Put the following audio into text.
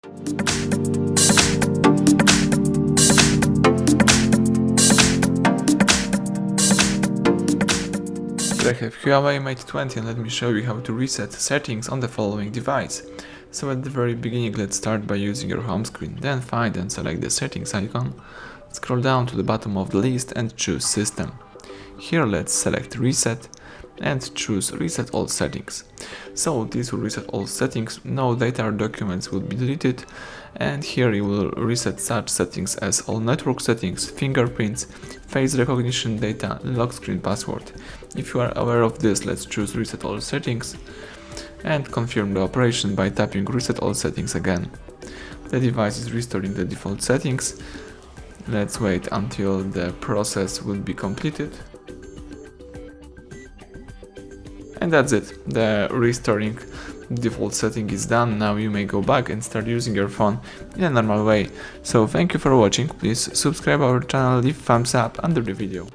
So I have Huawei Mate 20 and let me show you how to reset settings on the following device. So at the very beginning, let's start by using your home screen, then find and select the settings icon, scroll down to the bottom of the list and choose System. Here let's select Reset and choose Reset All Settings. So this will reset all settings, no data or documents will be deleted, and here you will reset such settings as all network settings, fingerprints, face recognition data, lock screen password. If you are aware of this, let's choose Reset All Settings and confirm the operation by tapping Reset All Settings again. The device is restoring the default settings. Let's wait until the process will be completed. And that's it, the restoring default setting is done. Now you may go back and start using your phone in a normal way. So thank you for watching, please subscribe our channel, leave thumbs up under the video.